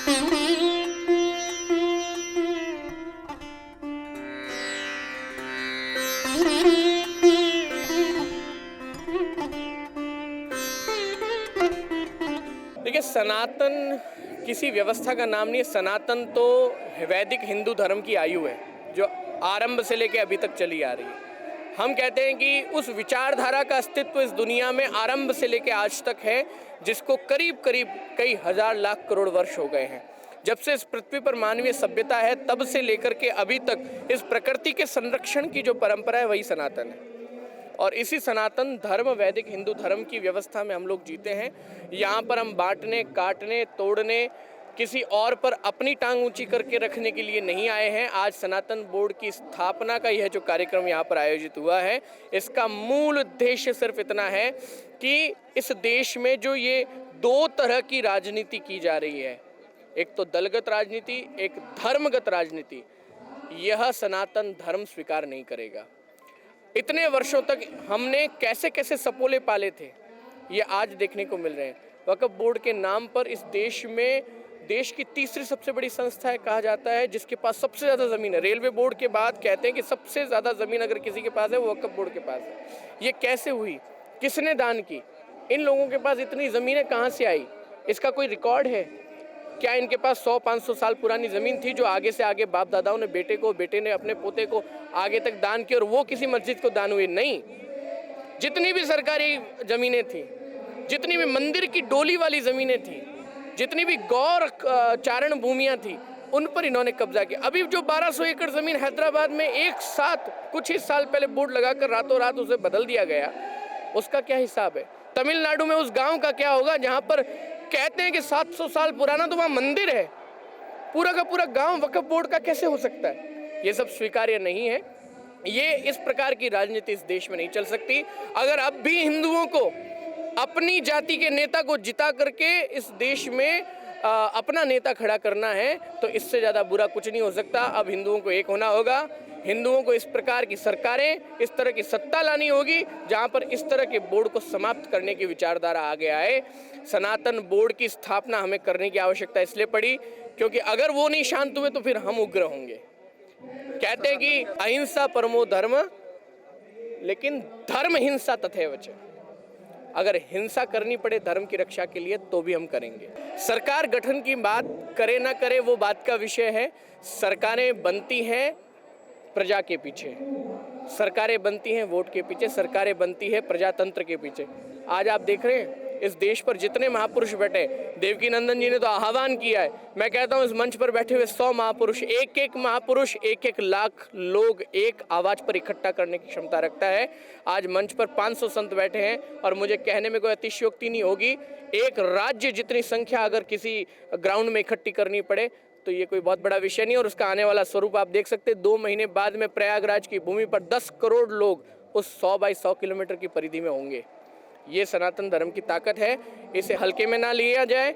देखिए, सनातन किसी व्यवस्था का नाम नहीं है। सनातन तो वैदिक हिंदू धर्म की आयु है जो आरंभ से लेकर अभी तक चली आ रही है। हम कहते हैं कि उस विचारधारा का अस्तित्व इस दुनिया में आरंभ से लेकर आज तक है, जिसको करीब करीब कई हजार लाख करोड़ वर्ष हो गए हैं। जब से इस पृथ्वी पर मानवीय सभ्यता है तब से लेकर के अभी तक इस प्रकृति के संरक्षण की जो परंपरा है वही सनातन है। और इसी सनातन धर्म वैदिक हिंदू धर्म की व्यवस्था में हम लोग जीते हैं। यहाँ पर हम बांटने, काटने, तोड़ने, किसी और पर अपनी टांग ऊंची करके रखने के लिए नहीं आए हैं। आज सनातन बोर्ड की स्थापना का यह जो कार्यक्रम यहाँ पर आयोजित हुआ है, इसका मूल उद्देश्य सिर्फ इतना है कि इस देश में जो ये दो तरह की राजनीति की जा रही है, एक तो दलगत राजनीति, एक धर्मगत राजनीति, यह सनातन धर्म स्वीकार नहीं करेगा। इतने वर्षों तक हमने कैसे कैसे सपोले पाले थे, ये आज देखने को मिल रहे हैं। वक्फ बोर्ड के नाम पर इस देश में देश की तीसरी सबसे बड़ी संस्था है कहा जाता है, जिसके पास सबसे ज़्यादा ज़मीन है। रेलवे बोर्ड के बाद कहते हैं कि सबसे ज़्यादा ज़मीन अगर किसी के पास है वो वक्फ बोर्ड के पास है। ये कैसे हुई, किसने दान की, इन लोगों के पास इतनी ज़मीनें कहाँ से आई, इसका कोई रिकॉर्ड है क्या? इनके पास 100-500 साल पुरानी ज़मीन थी जो आगे से आगे बाप दादाओं ने बेटे को, बेटे ने अपने पोते को आगे तक दान की और वो किसी मस्जिद को दान हुई? नहीं। जितनी भी सरकारी ज़मीनें थी, जितनी भी मंदिर की डोली वाली ज़मीनें थी, जितनी भी गौर चारण भूमियाँ थी, उन पर इन्होंने कब्जा किया। अभी जो 1200 एकड़ ज़मीन हैदराबाद में एक साथ कुछ ही साल पहले बोर्ड लगाकर रातों रात उसे बदल दिया गया, उसका क्या हिसाब है? तमिलनाडु में उस गाँव का क्या होगा जहाँ पर कहते हैं कि 700 साल पुराना तो वहाँ मंदिर है, पूरा का पूरा गांव वक्फ बोर्ड का कैसे हो सकता है? ये सब स्वीकार्य नहीं है। ये इस प्रकार की राजनीति इस देश में नहीं चल सकती। अगर अब भी हिंदुओं को अपनी जाति के नेता को जिता करके इस देश में अपना नेता खड़ा करना है तो इससे ज़्यादा बुरा कुछ नहीं हो सकता। अब हिंदुओं को एक होना होगा। हिंदुओं को इस प्रकार की सरकारें, इस तरह की सत्ता लानी होगी जहां पर इस तरह के बोर्ड को समाप्त करने की विचारधारा आगे आए। सनातन बोर्ड की स्थापना हमें करने की आवश्यकता इसलिए पड़ी क्योंकि अगर वो नहीं शांत हुए तो फिर हम उग्र होंगे। कहते हैं कि अहिंसा परमो धर्म, लेकिन धर्म हिंसा तथैव च। अगर हिंसा करनी पड़े धर्म की रक्षा के लिए तो भी हम करेंगे। सरकार गठन की बात करे ना करे वो बात का विषय है। सरकारें बनती हैं प्रजा के पीछे, सरकारें बनती हैं वोट के पीछे, सरकारें बनती है प्रजातंत्र के पीछे। आज आप देख रहे हैं इस देश पर जितने महापुरुष बैठे, देवकीनंदन जी ने तो आह्वान किया है। मैं कहता हूं इस मंच पर बैठे हुए 100 महापुरुष, एक एक महापुरुष 1-1 लाख लोग एक आवाज पर इकट्ठा करने की क्षमता रखता है। आज मंच पर 500 संत बैठे हैं और मुझे कहने में कोई अतिशयोक्ति नहीं होगी, एक राज्य जितनी संख्या अगर किसी ग्राउंड में इकट्ठी करनी पड़े तो ये कोई बहुत बड़ा विषय नहीं। और उसका आने वाला स्वरूप आप देख सकते हैं। 2 महीने बाद में प्रयागराज की भूमि पर 10 करोड़ लोग उस 100 बाई 100 किलोमीटर की परिधि में होंगे। ये सनातन धर्म की ताकत है, इसे हल्के में ना लिया जाए।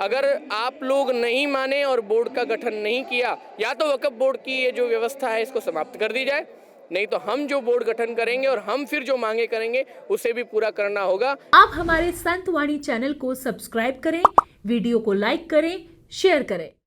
अगर आप लोग नहीं माने और बोर्ड का गठन नहीं किया, या तो वक्फ बोर्ड की ये जो व्यवस्था है इसको समाप्त कर दी जाए, नहीं तो हम जो बोर्ड गठन करेंगे और हम फिर जो मांगे करेंगे उसे भी पूरा करना होगा। आप हमारे संतवाणी चैनल को सब्सक्राइब करें, वीडियो को लाइक करें, शेयर करें।